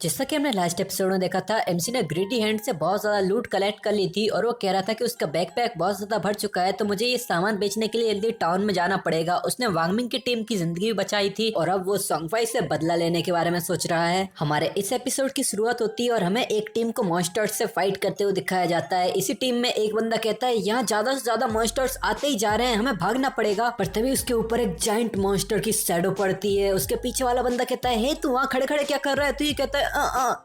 जैसा कि हमने लास्ट एपिसोड में देखा था, एमसी ने ग्रीडी हैंड से बहुत ज्यादा लूट कलेक्ट कर ली थी और वो कह रहा था कि उसका बैकपैक बहुत ज्यादा भर चुका है, तो मुझे ये सामान बेचने के लिए जल्दी टाउन में जाना पड़ेगा। उसने वांगमिंग की टीम की जिंदगी भी बचाई थी और अब वो सोंगफाई से बदला लेने के बारे में सोच रहा है। हमारे इस एपिसोड की शुरुआत होती है और हमें एक टीम को मॉन्स्टर्स से फाइट करते हुए दिखाया जाता है। इसी टीम में एक बंदा कहता है यहाँ ज्यादा से ज्यादा मॉन्स्टर्स आते ही जा रहे हैं, हमें भागना पड़ेगा। पर तभी उसके ऊपर एक जायंट मॉन्स्टर की शैडो पड़ती है। उसके पीछे वाला बंदा कहता है, हे तू वहाँ खड़े खड़े क्या कर रहा है? तो ये कहता है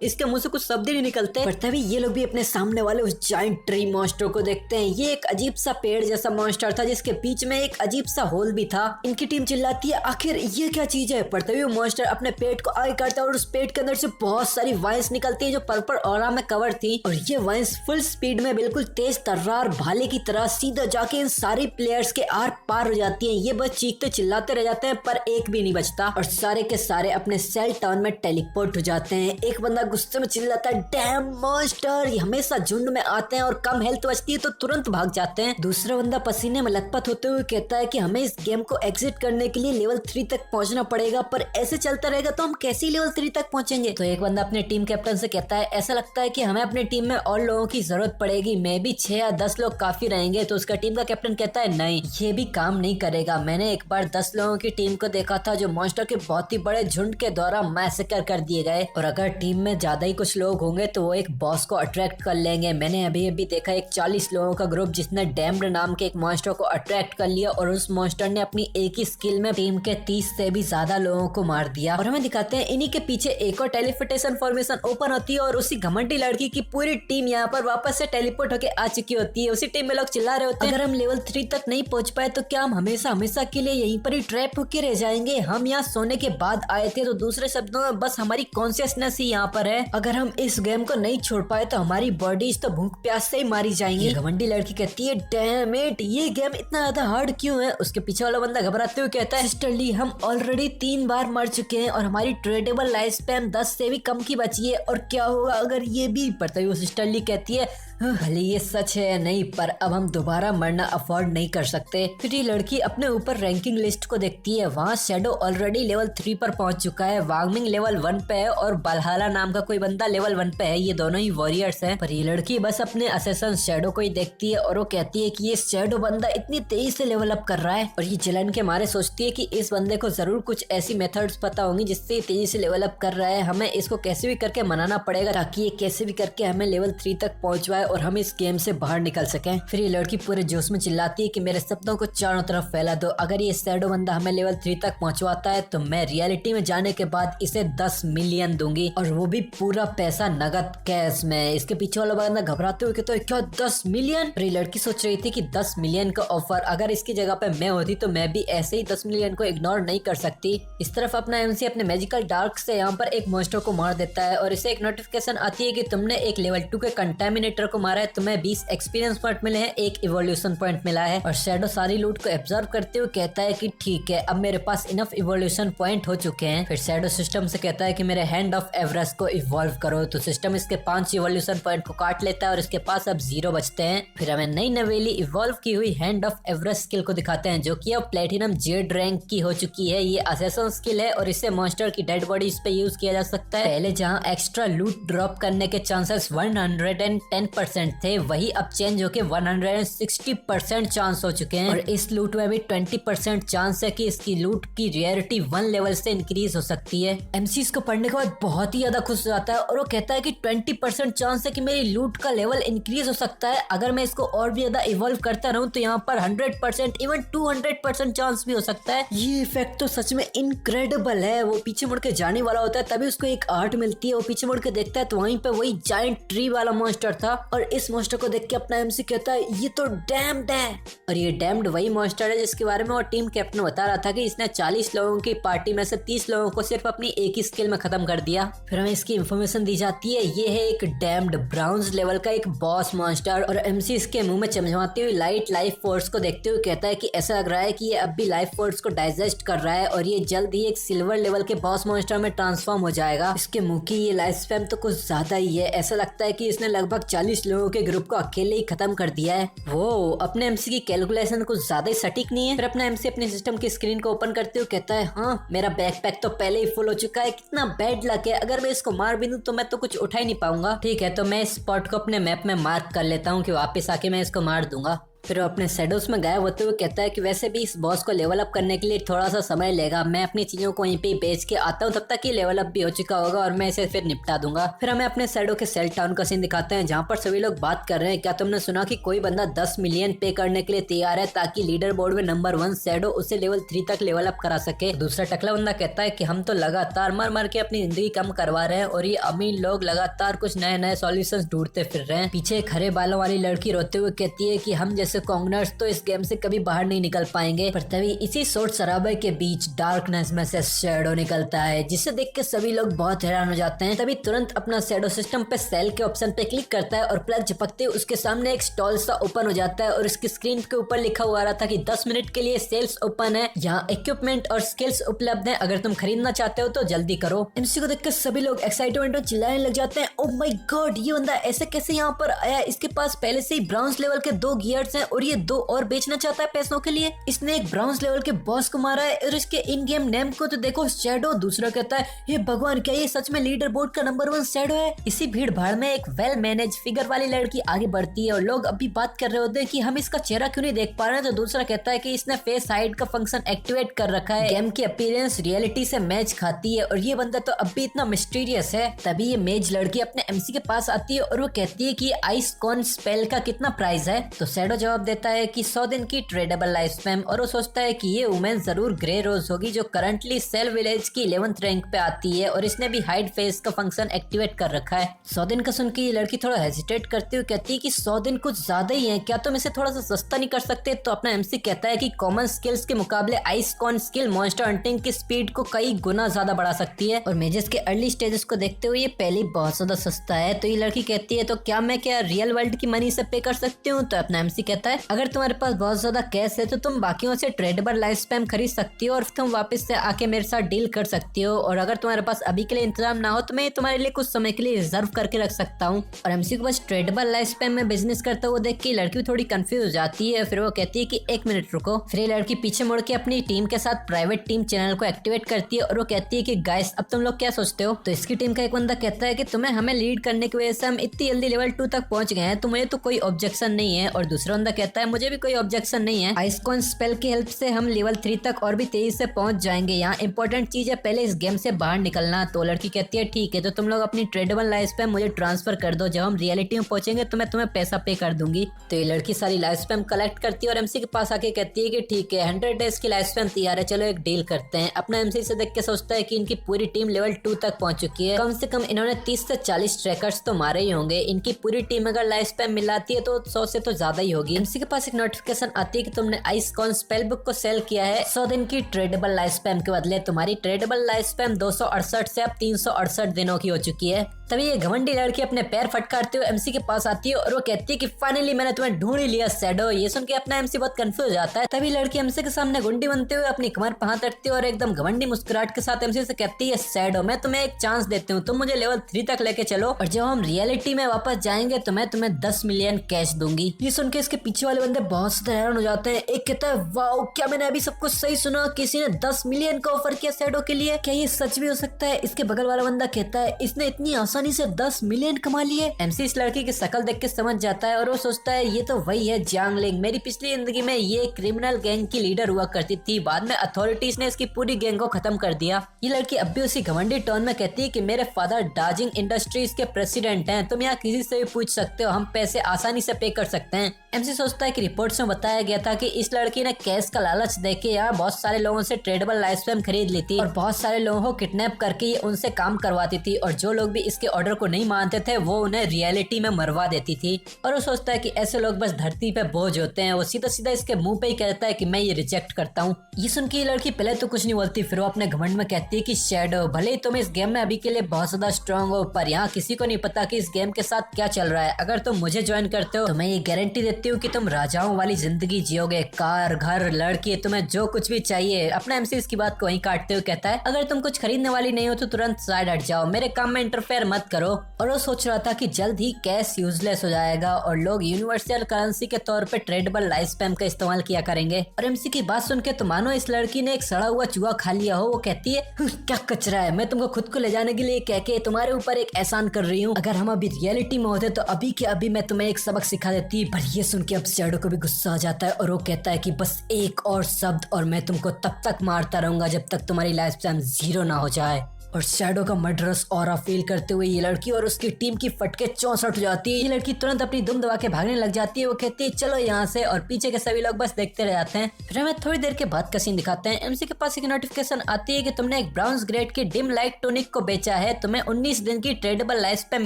इसके मुंह से कुछ शब्द ही नहीं निकलते। पर तभी ये लोग भी अपने सामने वाले उस जायंट ट्री मॉन्स्टर को देखते हैं। ये एक अजीब सा पेड़ जैसा मॉन्स्टर था जिसके बीच में एक अजीब सा होल भी था। इनकी टीम चिल्लाती है, आखिर ये क्या चीज है? पर तभी वो मॉन्स्टर अपने पेट को आगे करता है और उस पेट के अंदर से बहुत सारी वाइन्स निकलती है जो पर्पल ऑरा में कवर थी। और ये वाइन्स फुल स्पीड में बिल्कुल तेज तर्रार भाले की तरह सीधा जाके इन सारी प्लेयर्स के आर पार हो जाती है। ये बस चीखते चिल्लाते रह जाते हैं पर एक भी नहीं बचता और सारे के सारे अपने सेल टाउन में टेलीपोर्ट हो जाते हैं। एक बंदा गुस्से में चिल्लाता है, डैम मॉन्स्टर, ये हमेशा झुंड में आते हैं और कम हेल्थ बचती है तो तुरंत भाग जाते हैं। दूसरा बंदा पसीने में लथपथ होते हुए कहता है कि हमें इस गेम को एग्जिट करने के लिए लेवल 3 तक पहुंचना पड़ेगा, पर ऐसे चलता रहेगा तो हम कैसे ही लेवल 3 तक पहुंचेंगे। तो एक बंदा अपने टीम कैप्टन से कहता है, ऐसा लगता है कि हमें अपनी टीम में और लोगों की जरूरत पड़ेगी, मैं भी 6 या 10 लोग काफी रहेंगे। तो उसका टीम का कैप्टन कहता है, नहीं ये भी काम नहीं करेगा। मैंने एक बार 10 लोगों की टीम को देखा था जो मॉन्स्टर के बहुत ही बड़े झुंड के द्वारा मैसेकर कर दिए गए, और अगर टीम में ज्यादा ही कुछ लोग होंगे तो वो एक बॉस को अट्रैक्ट कर लेंगे। मैंने अभी देखा एक 40 लोगों का ग्रुप जिसने डैम्ड नाम के एक मॉन्स्टर को अट्रैक्ट कर लिया और उस मॉन्स्टर ने अपनी एक ही स्किल में टीम के 30 से भी ज्यादा लोगों को मार दिया। और हमें दिखाते हैं इन्हीं के पीछे एक और टेलीपोर्टेशन फॉर्मेशन ओपन होती है और उसी घमंडी लड़की की पूरी टीम यहाँ पर वापस से टेलीपोर्ट होके आ चुकी होती है। उसी टीम में लोग चिल्ला रहे होते हैं, अगर हम लेवल 3 तक नहीं पहुंच पाए तो क्या हम हमेशा हमेशा के लिए यहीं पर ही ट्रैप होके रह जाएंगे? हम यहाँ सोने के बाद आए थे, तो दूसरे शब्दों में बस हमारी कॉन्शियसनेस ही यहाँ पर है। अगर हम इस गेम को नहीं छोड़ पाए तो हमारी बॉडीज तो भूख प्यास से ही मारी जाएंगी। घमंडी लड़की कहती है, डैम इट, ये गेम इतना ज्यादा हार्ड क्यों है? उसके पीछे वाला बंदा घबराते हुए कहता है, सिस्टर ली, हम ऑलरेडी 3 बार मर चुके हैं और हमारी ट्रेडेबल लाइफ स्पैन 10 से भी कम की बची है, और क्या होगा अगर ये भी? पर तभी वो सिस्टर ली कहती है, भले ये सच है नहीं, पर अब हम दोबारा मरना अफोर्ड नहीं कर सकते। फिर ये लड़की अपने ऊपर रैंकिंग लिस्ट को देखती है। वहाँ शैडो ऑलरेडी लेवल 3 पर पहुंच चुका है, वांगमिंग लेवल 1 पे है और बलहाला नाम का कोई बंदा लेवल 1 पे है। ये दोनों ही वॉरियर्स हैं। पर ये लड़की बस अपने असेसन शैडो को ही देखती है और वो कहती है कि ये शैडो बंदा इतनी तेजी से लेवल अप कर रहा है, और ये जलन के मारे सोचती है कि इस बंदे को जरूर कुछ ऐसी मेथड्स पता होंगी जिससे ये तेजी से लेवल अप कर रहा है। हमें इसको कैसे भी करके मनाना पड़ेगा ताकि ये कैसे भी करके हमें लेवल 3 तक पहुंचवाए और हम इस गेम से बाहर निकल सकें। फिर ये लड़की पूरे जोश में चिल्लाती है कि मेरे शब्दों को चारों तरफ फैला दो। अगर ये शैडो बंदा हमें लेवल 3 तक पहुंचवाता है तो मैं रियलिटी में जाने के बाद इसे 10 मिलियन दूंगी, और वो भी पूरा पैसा नगद कैश में। इसके पीछे वाला बंदा घबराते हुए कहता है, क्या 10 मिलियन? ये लड़की सोच रही थी कि 10 मिलियन का ऑफर, अगर इसकी जगह पे मैं होती तो मैं भी ऐसे ही 10 मिलियन को इग्नोर नहीं कर सकती। इस तरफ अपना एमसी अपने मैजिकल डार्क से यहाँ पर एक मॉन्स्टर को मार देता है और इसे एक नोटिफिकेशन आती है कि तुमने एक लेवल 2 के कंटेमिनेटर को मारा है, तुम्हें 20 एक्सपीरियंस पॉइंट मिले हैं, 1 इवोल्यूशन पॉइंट मिला है। और शैडो सारी लूट को एब्जॉर्ब करते हुए कहता है कि ठीक है, अब मेरे पास इनफ इवोल्यूशन पॉइंट हो चुके हैं। फिर शैडो सिस्टम से कहता है कि मेरे हैंड ऑफ एवरेस्ट को इवॉल्व करो। तो सिस्टम इसके 5 इवोल्यूशन पॉइंट को काट लेता है और इसके पास अब 0 बचते हैं। फिर हमें नई नवेली इवॉल्व की हुई हैंड ऑफ एवरेस्ट स्किल को दिखाते हैं जो कि अब प्लेटिनम जेड रैंक की हो चुकी है। ये असैसिन स्किल है और इसे मॉन्स्टर की डेड बॉडीज पे यूज किया जा सकता है। पहले जहाँ एक्स्ट्रा लूट ड्रॉप करने के चांसेस 110% थे, वही अब चेंज होके 160% चांस हो चुके हैं। और इस लूट में भी 20% चांस है कि इसकी लूट की रेयरिटी 1 लेवल से इंक्रीज हो सकती है। एमसी इसको पढ़ने के बाद बहुत ही ज्यादा खुश हो जाता है और वो कहता है कि 20% चांस है कि मेरी लूट का लेवल इंक्रीज हो सकता है। अगर मैं इसको और भी ज्यादा इवॉल्व करता रहूं तो यहाँ पर 100% इवन 200% चांस भी हो सकता है। ये इफेक्ट तो सच में इनक्रेडिबल है। वो पीछे मुड़ के जाने वाला होता है, तभी उसको एक आर्ट मिलती है। वो पीछे मुड़ के देखता है तो वहीं पे वही जायंट ट्री वाला मॉन्स्टर था, और इस मॉन्स्टर को देख के अपना एमसी कहता है, ये तो डैम्ड है। और ये डैम्ड वही मॉन्स्टर है जिसके बारे में वो टीम कैप्टन बता रहा था कि इसने 40 लोगों की पार्टी में से 30 लोगों को सिर्फ अपनी एक ही स्किल में खत्म कर दिया। फिर हमें इसकी इंफॉर्मेशन दी जाती है, ये है एक डैम्ड ब्राउन्स लेवल का एक बॉस मॉन्स्टर। और एमसी इसके मुंह में चमचमाती हुई लाइट लाइफ फोर्स को देखते हुए कहता है कि ऐसा लग रहा है कि ये अब भी लाइफ फोर्स को डाइजेस्ट कर रहा है और ये जल्द ही एक सिल्वर लेवल के बॉस मॉन्स्टर में ट्रांसफॉर्म हो जाएगा। इसके मुंह की ये लाइफ स्पैन तो कुछ ज्यादा ही है। ऐसा लगता है कि इसने लगभग 40 36 लोगों के ग्रुप को अकेले ही खत्म कर दिया है। वो अपने एमसी की कैलकुलेशन कुछ ज्यादा ही सटीक नहीं है। फिर अपना एमसी अपने सिस्टम की स्क्रीन को ओपन करते हुए कहता है, हाँ मेरा बैकपैक तो पहले ही फुल हो चुका है, कितना बैड लक है, अगर मैं इसको मार भी दूं तो मैं तो कुछ उठा ही नहीं पाऊंगा। ठीक है, तो मैं इस स्पॉट को अपने मैप में मार्क कर लेता हूँ कि वापस आके मैं इसको मार दूंगा। फिर वो अपने शैडोज में गायब होते हुए कहता है कि वैसे भी इस बॉस को लेवल अप करने के लिए थोड़ा सा समय लेगा, मैं अपनी चीजों को वहीं पे बेच के आता हूँ, तब तक ये लेवल अप भी हो चुका होगा और मैं इसे फिर निपटा दूंगा। फिर हमें अपने शैडो के सेल टाउन का सीन दिखाते हैं जहाँ पर सभी लोग बात कर रहे हैं, क्या तुमने सुना कि कोई बंदा 10 मिलियन पे करने के लिए तैयार है ताकि लीडर बोर्ड में नंबर 1 शैडो उसे लेवल 3 तक लेवल अप करा सके। दूसरा टकला बंदा कहता है कि हम तो लगातार मर मर के अपनी जिंदगी कम करवा रहे हैं और ये अमीर लोग लगातार कुछ नए नए सॉल्यूशंस ढूंढते फिर रहे हैं। पीछे एक हरे बालों वाली लड़की रोते हुए कहती है कि हम जैसे कॉन्गनर्स तो इस गेम से कभी बाहर नहीं निकल पाएंगे। पर तभी इसी शोर शराबे के बीच डार्कनेस में से शैडो निकलता है, जिसे देख के सभी लोग बहुत हैरान हो जाते हैं। तभी तुरंत अपना शैडो सिस्टम पे सेल के ऑप्शन पे क्लिक करता है और प्लग झपकते उसके सामने एक स्टॉल सा ओपन हो जाता है और उसकी स्क्रीन के ऊपर लिखा हुआ रहा था कि 10 मिनट के लिए सेल्स ओपन है, यहाँ इक्विपमेंट और स्किल्स उपलब्ध है, अगर तुम खरीदना चाहते हो तो जल्दी करो। एमसी को देखकर सभी लोग एक्साइटमेंट में चिल्लाने लग जाते हैं, ओह माय गॉड ये बंदा ऐसे कैसे यहाँ पर आया, इसके पास पहले से ही ब्राउन्स लेवल के 2 गियर्स हैं और ये 2 और बेचना चाहता है पैसों के लिए। इसने एक ब्राउन्स लेवल के बॉस को मारा है और इसके इन गेम नेम को तो देखो, शैडो। दूसरा कहता है, हे भगवान क्या ये सच में लीडर बोर्ड का नंबर 1 शैडो है। इसी भीड़ भाड़ में एक वेल मैनेज फिगर वाली लड़की आगे बढ़ती है और लोग अभी बात कर रहे होते हैं कि हम इसका चेहरा क्यों नहीं देख पा रहे हैं। तो दूसरा कहता है कि इसने फेस हाइड का फंक्शन एक्टिवेट कर रखा है, गेम की अपीयरेंस रियलिटी से मैच खाती है और ये बंदा तो अब भी इतना मिस्टीरियस है। तभी ये मेज लड़की अपने एमसी के पास आती है और वो कहती है कि आइस कॉन स्पेल का कितना प्राइस है। तो शैडो जवाब देता है कि 100 दिन की ट्रेडेबल लाइफ स्पैम, और वो सोचता है कि ये वुमेन जरूर ग्रे रोज होगी जो करंटली सेल विलेज की 11th रैंक पे आती है और इसने भी हाइड फेस का फंक्शन एक्टिवेट कर रखा है। 100 दिन का सुन के ये लड़की थोड़ा हेजिटेट करते हुए कहती है कि 100 दिन कुछ ज्यादा ही है, क्या तुम इसे थोड़ा सा सस्ता नहीं कर सकते। तो अपना एमसी कहता है कि कॉमन स्किल्स के मुकाबले ice cone skill monster hunting की स्पीड को कई गुना ज्यादा बढ़ा सकती है और मेजेस के अर्ली स्टेजेस को देखते हुए ये पहले बहुत ज्यादा सस्ता है। तो ये लड़की कहती है, तो क्या मैं रियल वर्ल्ड की मनी से पे कर सकती हूँ। तो अपना एमसी कहता है, अगर तुम्हारे पास बहुत ज्यादा कैश है तो तुम बाकियों से ट्रेडेबल लाइफ स्पैम खरीद सकती हो और तुम वापस से आके मेरे साथ डील कर सकती हो, और अगर तुम्हारे पास अभी के लिए इंतजाम ना हो तो मैं तुम्हारे लिए कुछ समय के लिए रिजर्व करके रख सकता हूँ। और एमसी को बस ट्रेडेबल लाइफ स्पैम में बिजनेस करता हुआ देख के लड़की थोड़ी कंफ्यूज हो जाती है। फिर वो कहती है कि 1 मिनट रुको। फिर ये लड़की पीछे मुड़ के अपनी टीम के साथ प्राइवेट टीम चैनल को एक्टिवेट करती है और वो कहती है कि गाइस अब तुम लोग क्या सोचते हो। तो इसकी टीम का एक बंदा कहता है कि तुम्हें हमें लीड करने की वजह से हम इतनी जल्दी लेवल 2 तक पहुंच गए हैं तो मुझे तो कोई ऑब्जेक्शन नहीं है। और दूसरा बंदा कहता है, मुझे भी कोई ऑब्जेक्शन नहीं है, आइसकॉन स्पेल की हेल्प से हम लेवल 3 तक और भी तेजी से पहुंच जाएंगे, यहाँ इंपॉर्टेंट चीज है पहले इस गेम से बाहर निकलना। तो लड़की कहती है, ठीक है तो तुम लोग अपनी ट्रेडेबल लाइफ स्पैम मुझे ट्रांसफर कर दो, जब हम रियलिटी में पहुंचेंगे तो मैं तुम्हें पैसा पे कर दूंगी। तो ये लड़की सारी लाइफ स्पैम कलेक्ट करती है और एमसी के पास आके कहती है कि ठीक है 100 डेज की लाइफ स्पैम तैयार है, चलो एक डील करते हैं। अपना एमसी से देख के सोचता है कि इनकी पूरी टीम लेवल 2 तक पहुंच चुकी है, कम से कम इन्होंने 30 से 40 ट्रैकर्स तो मारे ही होंगे, इनकी पूरी टीम अगर लाइफ स्पैम मिलाती है तो 100 से तो ज्यादा ही होगी। एमसी के पास एक नोटिफिकेशन आती है कि तुमने आइस कॉन स्पेल बुक को सेल किया है 100 दिन की ट्रेडेबल लाइफ स्पैम के बदले। तुम्हारी ट्रेडेबल लाइफ स्पैम 268 से अब 368 दिनों की हो चुकी है। तभी ये घमंडी लड़की अपने पैर फटकारते हुए एमसी के पास आती है और वो कहती है कि फाइनली मैंने तुम्हें ढूंढ ही लिया शैडो। ये सुन के अपना एमसी बहुत कंफ्यूज हो जाता है। तभी लड़की एमसी के सामने गुंडी बनते हुए अपनी कमर पे हाथ रखती है और एकदम घमंडी मुस्कुराहट के साथ एमसी से कहती है, शैडो मैं तुम्हें एक चांस देती हूँ, तुम मुझे लेवल 3 तक लेके चलो और जब हम रियलिटी में वापस जाएंगे तो मैं तुम्हें 10 मिलियन कैश दूंगी। ये सुन के इसके पीछे वाले बंदे बहुत से हैरान हो जाते हैं। एक कहता है, वाओ क्या मैंने अभी सब कुछ सही सुना, किसी ने 10 मिलियन का ऑफर किया शैडो के लिए, क्या ये सच भी हो सकता है। इसके बगल वाला बंदा कहता है, इसने इतनी आसानी से 10 मिलियन कमा लिए। एमसी इस लड़की की शक्ल देख के समझ जाता है और वो सोचता है ये तो वही है जियांग लिंग, मेरी पिछली जिंदगी में ये क्रिमिनल गैंग की लीडर हुआ करती थी, बाद में अथॉरिटीज ने इसकी पूरी गैंग को खत्म कर दिया। ये लड़की अब भी उसी घमंडी टोन में कहती है कि मेरे फादर डार्जिंग इंडस्ट्रीज के प्रेसिडेंट हैं, तुम यहाँ किसी से भी पूछ सकते हो, हम पैसे आसानी से पे कर सकते हैं। एमसी सोचता है कि रिपोर्ट्स में बताया गया था कि इस लड़की ने कैश का लालच देके यहाँ बहुत सारे लोगों से ट्रेडेबल लाइफ स्पैम खरीद ली थी और बहुत सारे लोगों को किडनैप करके ये उनसे काम करवाती थी और जो लोग भी इसके ऑर्डर को नहीं मानते थे वो उन्हें रियलिटी में मरवा देती थी। और वो सोचता है कि ऐसे लोग बस धरती पे बोझ होते हैं। वो सीधा सीधा इसके मुंह पे ही कहता है कि मैं ये रिजेक्ट करता हूँ। ये सुन के ये लड़की पहले तो कुछ नहीं बोलती, फिर वो अपने घमंड में कहती है कि शैडो भले ही तुम इस गेम में अभी के लिए बहुत ज्यादा स्ट्रांग हो, पर यहाँ किसी को नहीं पता कि इस गेम के साथ क्या चल रहा है। अगर तुम मुझे ज्वाइन करते हो तो मैं ये गारंटी देती हूँ कि तुम राजाओं वाली जिंदगी जियोगे, कार घर लड़की तुम्हें जो कुछ भी चाहिए। अपना एमसी इसकी बात को वहीं काटते हुए कहता है, अगर तुम कुछ खरीदने वाली नहीं हो तो तुरंत साइड हट जाओ, मेरे काम में इंटरफेयर मत मत करो। और वो सोच रहा था कि जल्द ही कैश यूजलेस हो जाएगा और लोग यूनिवर्सल करेंसी के तौर पे ट्रेडेबल लाइफ स्पैम का इस्तेमाल किया करेंगे। और एमसी की बात सुन के तो मानो इस लड़की ने एक सड़ा हुआ चूहा खा लिया हो। वो कहती है क्या कचरा है, मैं तुमको खुद को ले जाने के लिए कह के तुम्हारे ऊपर एक एहसान कर रही हूँ। अगर हम अभी रियलिटी में होते तो अभी के अभी मैं तुम्हें एक सबक सिखा देती। पर ये सुन के अब शैडो को भी गुस्सा आ जाता है और वो कहता है कि बस एक और शब्द और मैं तुमको तब तक मारता रहूंगा जब तक तुम्हारी लाइफ स्पैन 0 ना हो जाए। और शैडो का मर्डरस ऑरा फील करते हुए ये लड़की और उसकी टीम की फटके 64 हो जाती है। ये लड़की तुरंत अपनी दुम दबा के भागने लग जाती है। वो कहती है चलो यहाँ से, और पीछे के सभी लोग बस देखते रह जाते हैं। फिर हमें थोड़ी देर के बाद का सीन दिखाते हैं। एमसी के पास एक नोटिफिकेशन आती है कि तुमने एक ब्राउन्स ग्रेड की डिम लाइट टोनिक को बेचा है, तुम्हें 19 दिन की ट्रेडेबल लाइफ स्पैम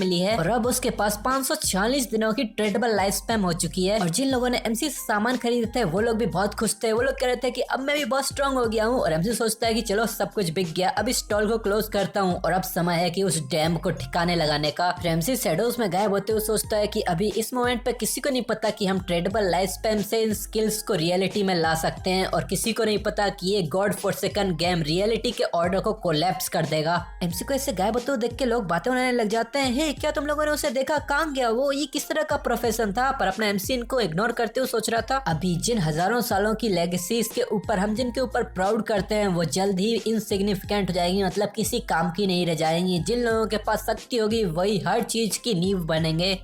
मिली है और अब उसके पास 546 दिनों की ट्रेडेबल लाइफ स्पैम हो चुकी है। और जिन लोगों ने एमसी से सामान खरीदे थे वो लोग भी बहुत खुश थे। वो लोग कह रहे थे कि अब मैं भी बहुत स्ट्रॉन्ग हो गया हूँ। और एमसी सोचता है कि चलो सब कुछ बिक गया, अब इस स्टॉल को क्लोज करता हूँ और अब समय है कि उस डैम को ठिकाने लगाने का। एमसी शैडोज में गायब होते हुए सोचता है कि अभी इस मोमेंट पे किसी को नहीं पता कि हम ट्रेडेबल लाइफ स्पैम से इन स्किल्स को रियलिटी में ला सकते हैं और किसी को नहीं पता कि ये गॉड फॉरसेकन गेम रियलिटी के ऑर्डर को कोलैप्स कर देगा। एमसी को ऐसे गायब होते हुए देख के लोग बातें बनाने लग जाते हैं। हे क्या तुम लोगों ने उसे देखा, कहाँ गया वो, ये किस तरह का प्रोफेशन था। पर अपना एमसी इनको इग्नोर करते हुए सोच रहा था अभी जिन हजारों सालों की लेगेसीज के ऊपर हम जिनके ऊपर प्राउड करते हैं वो जल्द ही इनसिग्निफिकेंट हो जाएंगी, मतलब किसी काम की नहीं रह जाएंगी। जिन लोगों के पास शक्ति होगी वही हर चीज की नींव बनेंगे।